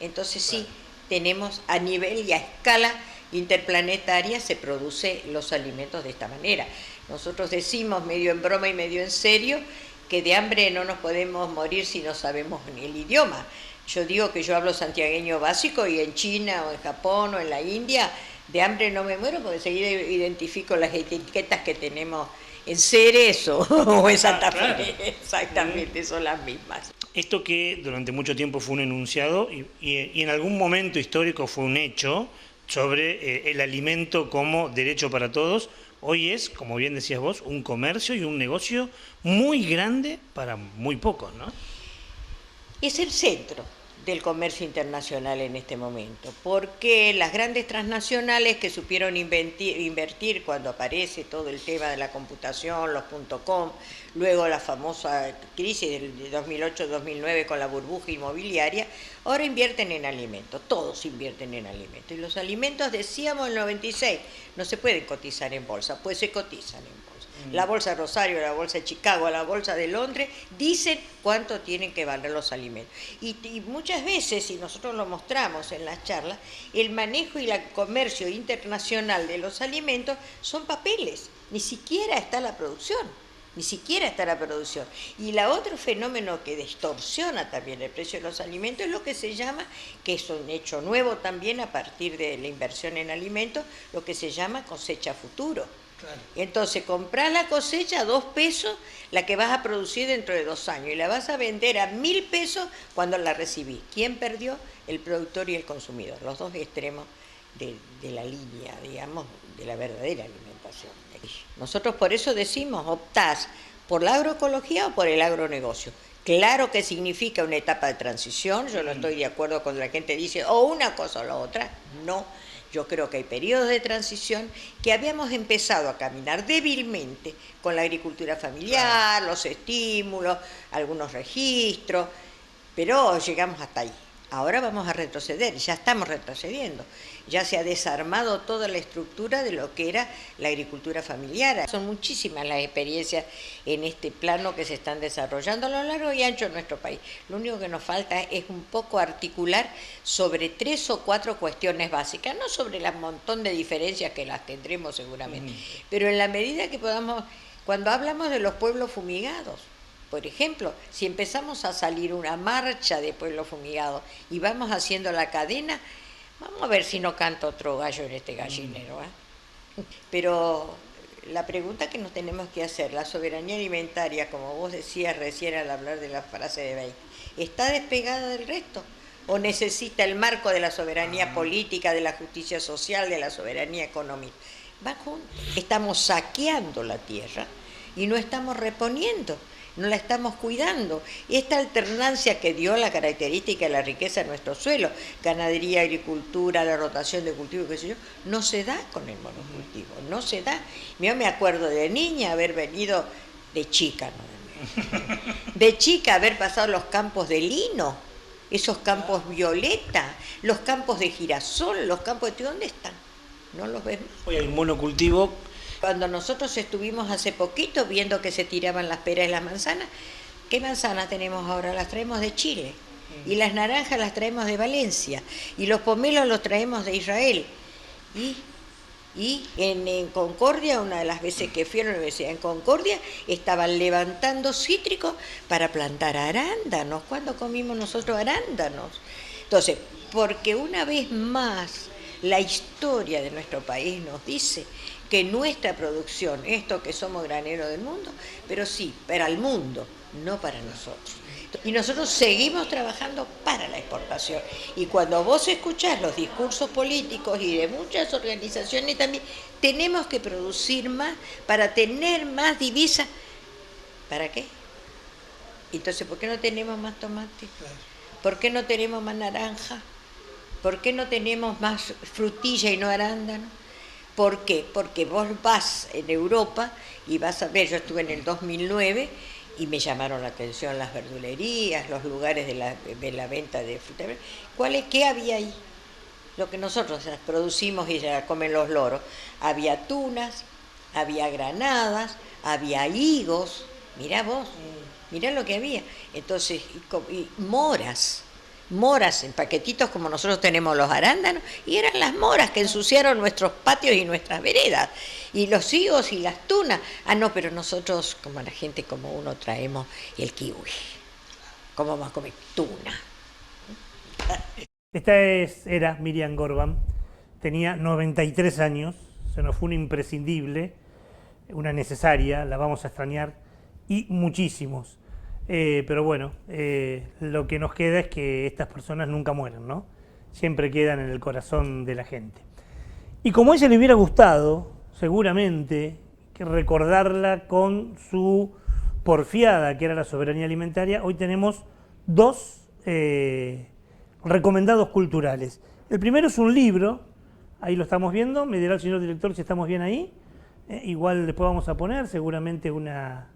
entonces sí, tenemos a nivel y a escala interplanetaria se produce los alimentos de esta manera. Nosotros decimos medio en broma y medio en serio que de hambre no nos podemos morir si no sabemos ni el idioma. Yo digo que yo hablo santiagueño básico y en China o en Japón o en la India de hambre no me muero porque enseguida identifico las etiquetas que tenemos en Ceres o en Santa Fe. Claro. Exactamente, son las mismas. Esto que durante mucho tiempo fue un enunciado y en algún momento histórico fue un hecho sobre el alimento como derecho para todos, hoy es, como bien decías vos, un comercio y un negocio muy grande para muy pocos, ¿no? Es el centro del comercio internacional en este momento, porque las grandes transnacionales que supieron invertir cuando aparece todo el tema de la computación, los .com, luego la famosa crisis del 2008-2009 con la burbuja inmobiliaria, ahora invierten en alimentos, todos invierten en alimentos. Y los alimentos, decíamos en el 96, no se pueden cotizar en bolsa, pues se cotizan en bolsa. La bolsa de Rosario, la bolsa de Chicago, la bolsa de Londres, dicen cuánto tienen que valer los alimentos. Y muchas veces, y nosotros lo mostramos en las charlas, el manejo y el comercio internacional de los alimentos son papeles, ni siquiera está la producción. Ni siquiera está la producción. Y la otro fenómeno que distorsiona también el precio de los alimentos es lo que se llama, que es un hecho nuevo también a partir de la inversión en alimentos, lo que se llama cosecha futuro. Claro. Entonces comprás la cosecha a 2 pesos, la que vas a producir dentro de 2 años, y la vas a vender a 1.000 pesos cuando la recibís. ¿Quién perdió? El productor y el consumidor, los dos extremos de la línea, digamos, de la verdadera alimentación. Nosotros por eso decimos, optás por la agroecología o por el agronegocio. Claro que significa una etapa de transición, yo no estoy de acuerdo cuando la gente dice o una cosa o la otra, no. Yo creo que hay periodos de transición que habíamos empezado a caminar débilmente con la agricultura familiar, los estímulos, algunos registros, pero llegamos hasta ahí. Ahora vamos a retroceder, ya estamos retrocediendo. Ya se ha desarmado toda la estructura de lo que era la agricultura familiar. Son muchísimas las experiencias en este plano que se están desarrollando a lo largo y ancho de nuestro país. Lo único que nos falta es un poco articular sobre 3 o 4 cuestiones básicas, no sobre el montón de diferencias que las tendremos seguramente, pero en la medida que podamos, cuando hablamos de los pueblos fumigados, por ejemplo, si empezamos a salir una marcha de pueblos fumigados y vamos haciendo la cadena, vamos a ver si no canta otro gallo en este gallinero. Pero la pregunta que nos tenemos que hacer, la soberanía alimentaria, como vos decías recién al hablar de la frase de Bey, ¿está despegada del resto? ¿O necesita el marco de la soberanía política, de la justicia social, de la soberanía económica? Va juntos. Estamos saqueando la tierra y no estamos reponiendo. No la estamos cuidando. Esta alternancia que dio la característica de la riqueza de nuestro suelo, ganadería, agricultura, la rotación de cultivos, qué sé yo, no se da con el monocultivo, no se da. Yo me acuerdo de niña haber venido, de chica, de chica haber pasado los campos de lino, esos campos violeta, los campos de girasol, los campos de... ¿Dónde están? No los vemos. Hoy hay monocultivo. Cuando nosotros estuvimos hace poquito viendo que se tiraban las peras y las manzanas, ¿qué manzanas tenemos ahora? Las traemos de Chile. Y las naranjas las traemos de Valencia. Y los pomelos los traemos de Israel. Y Y en Concordia, una de las veces que fui a la universidad en Concordia, estaban levantando cítricos para plantar arándanos. ¿Cuándo comimos nosotros arándanos? Entonces, porque una vez más la historia de nuestro país nos dice que nuestra producción, esto que somos granero del mundo, pero sí, para el mundo, no para nosotros. Y nosotros seguimos trabajando para la exportación. Y cuando vos escuchás los discursos políticos y de muchas organizaciones también, tenemos que producir más para tener más divisas. ¿Para qué? Entonces, ¿por qué no tenemos más tomate? ¿Por qué no tenemos más naranja? ¿Por qué no tenemos más frutilla y no arándano? ¿Por qué? Porque vos vas en Europa y vas a ver, yo estuve en el 2009 y me llamaron la atención las verdulerías, los lugares de la venta de fruta. ¿Qué había ahí? Lo que nosotros producimos y ya comen los loros. Había tunas, había granadas, había higos, mirá vos, mirá lo que había. Entonces, y moras en paquetitos como nosotros tenemos los arándanos, y eran las moras que ensuciaron nuestros patios y nuestras veredas, y los higos y las tunas. No, pero nosotros, como la gente como uno, traemos el kiwi. ¿Cómo vamos a comer tuna? Esta era Miriam Gorban, tenía 93 años, se nos fue una imprescindible, una necesaria, la vamos a extrañar, y muchísimos. Pero bueno, lo que nos queda es que estas personas nunca mueren, ¿no? Siempre quedan en el corazón de la gente. Y como a ella le hubiera gustado, seguramente, que recordarla con su porfiada, que era la soberanía alimentaria, hoy tenemos dos recomendados culturales. El primero es un libro, ahí lo estamos viendo, me dirá el señor director si estamos bien ahí. Igual después vamos a poner seguramente una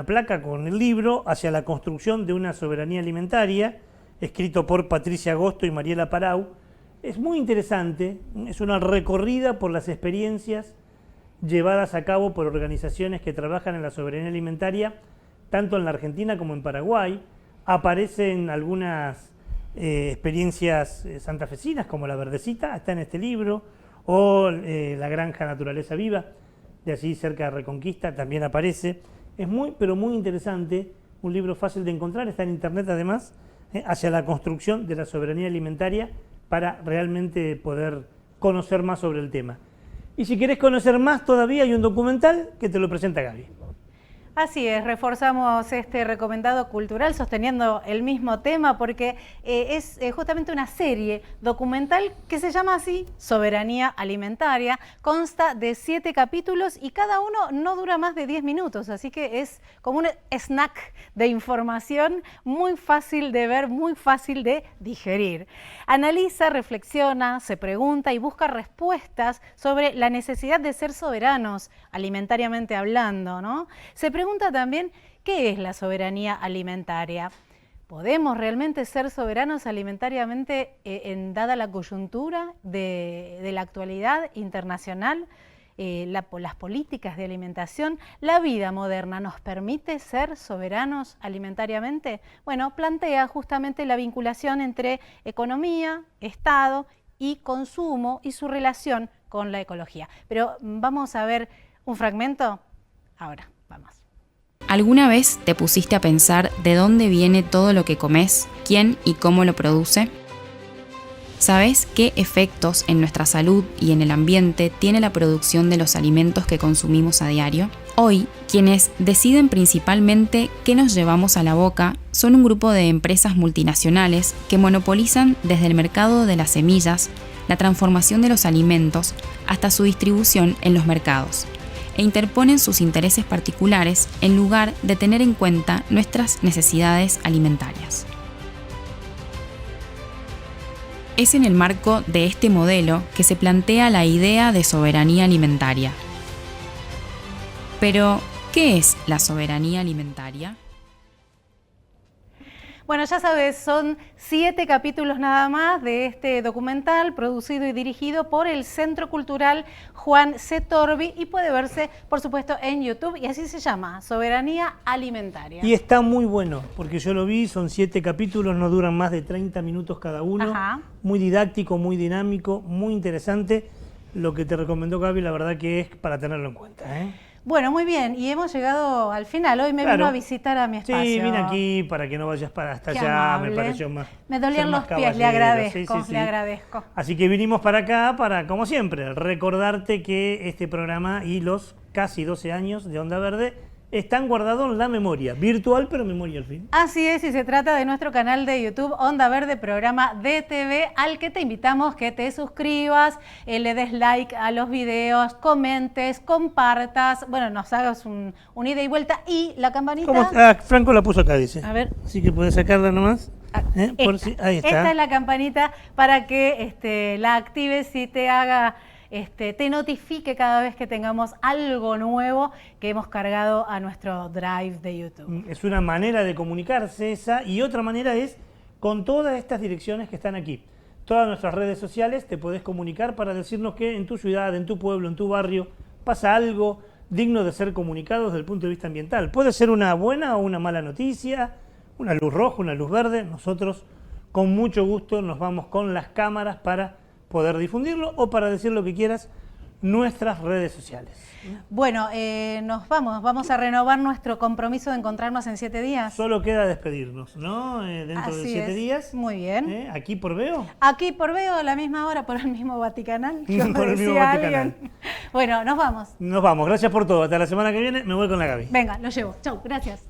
placa con el libro Hacia la construcción de una soberanía alimentaria, escrito por Patricia Agosto y Mariela Parau. Es muy interesante, es una recorrida por las experiencias llevadas a cabo por organizaciones que trabajan en la soberanía alimentaria, tanto en la Argentina como en Paraguay. Aparecen algunas experiencias santafesinas, como La Verdecita, está en este libro, o La Granja Naturaleza Viva, de allí cerca de Reconquista, también aparece. Es muy, pero muy interesante, un libro fácil de encontrar, está en internet además, Hacia la construcción de la soberanía alimentaria, para realmente poder conocer más sobre el tema. Y si querés conocer más todavía, hay un documental que te lo presenta Gaby. Así es, reforzamos este recomendado cultural sosteniendo el mismo tema porque es justamente una serie documental que se llama así, Soberanía Alimentaria. Consta de 7 capítulos y cada uno no dura más de 10 minutos, así que es como un snack de información muy fácil de ver, muy fácil de digerir. Analiza, reflexiona, se pregunta y busca respuestas sobre la necesidad de ser soberanos alimentariamente hablando, ¿no? Se pregunta también, ¿qué es la soberanía alimentaria? ¿Podemos realmente ser soberanos alimentariamente dada la coyuntura de la actualidad internacional? Las políticas de alimentación, ¿la vida moderna nos permite ser soberanos alimentariamente? Bueno, plantea justamente la vinculación entre economía, Estado y consumo y su relación con la ecología. Pero vamos a ver un fragmento ahora, vamos. ¿Alguna vez te pusiste a pensar de dónde viene todo lo que comes, quién y cómo lo produce? ¿Sabes qué efectos en nuestra salud y en el ambiente tiene la producción de los alimentos que consumimos a diario? Hoy, quienes deciden principalmente qué nos llevamos a la boca son un grupo de empresas multinacionales que monopolizan desde el mercado de las semillas, la transformación de los alimentos, hasta su distribución en los mercados, e interponen sus intereses particulares en lugar de tener en cuenta nuestras necesidades alimentarias. Es en el marco de este modelo que se plantea la idea de soberanía alimentaria. Pero, ¿qué es la soberanía alimentaria? Bueno, ya sabes, son 7 capítulos nada más de este documental producido y dirigido por el Centro Cultural Juan C. Torbi y puede verse, por supuesto, en YouTube y así se llama, Soberanía Alimentaria. Y está muy bueno, porque yo lo vi, son 7 capítulos, no duran más de 30 minutos cada uno. Ajá. Muy didáctico, muy dinámico, muy interesante. lo que te recomendó Gaby, la verdad que es para tenerlo en cuenta, ¿eh? Bueno, muy bien, y hemos llegado al final. Hoy me vino a visitar a mi espacio. Sí, vine aquí para que no vayas para hasta Qué allá, amable. me pareció más. Me dolían los pies, le agradezco, le agradezco. Así que vinimos para acá para, como siempre, recordarte que este programa y los casi 12 años de Onda Verde están guardados en la memoria, virtual pero memoria al fin. Así es, y se trata de nuestro canal de YouTube Onda Verde, programa DTV, al que te invitamos que te suscribas, le des like a los videos, comentes, compartas, bueno, nos hagas un ida y vuelta, y la campanita... Franco la puso acá, dice. A ver. Así que puedes sacarla nomás. Por si, ahí está. Esta es la campanita para que la actives y te haga... te notifique cada vez que tengamos algo nuevo que hemos cargado a nuestro Drive de YouTube. Es una manera de comunicarse esa, y otra manera es con todas estas direcciones que están aquí. Todas nuestras redes sociales te podés comunicar para decirnos que en tu ciudad, en tu pueblo, en tu barrio pasa algo digno de ser comunicado desde el punto de vista ambiental. Puede ser una buena o una mala noticia, una luz roja, una luz verde. Nosotros con mucho gusto nos vamos con las cámaras para poder difundirlo o para decir lo que quieras, nuestras redes sociales. Bueno, vamos a renovar nuestro compromiso de encontrarnos en 7 días. Solo queda despedirnos, ¿no? Dentro de 7 días. Muy bien. ¿Aquí por Veo? Aquí por Veo, a la misma hora, por el mismo Vaticanal. Por el mismo Vaticanal. Bueno, nos vamos. Nos vamos, gracias por todo. Hasta la semana que viene, me voy con la Gaby. Venga, lo llevo. Chau, gracias.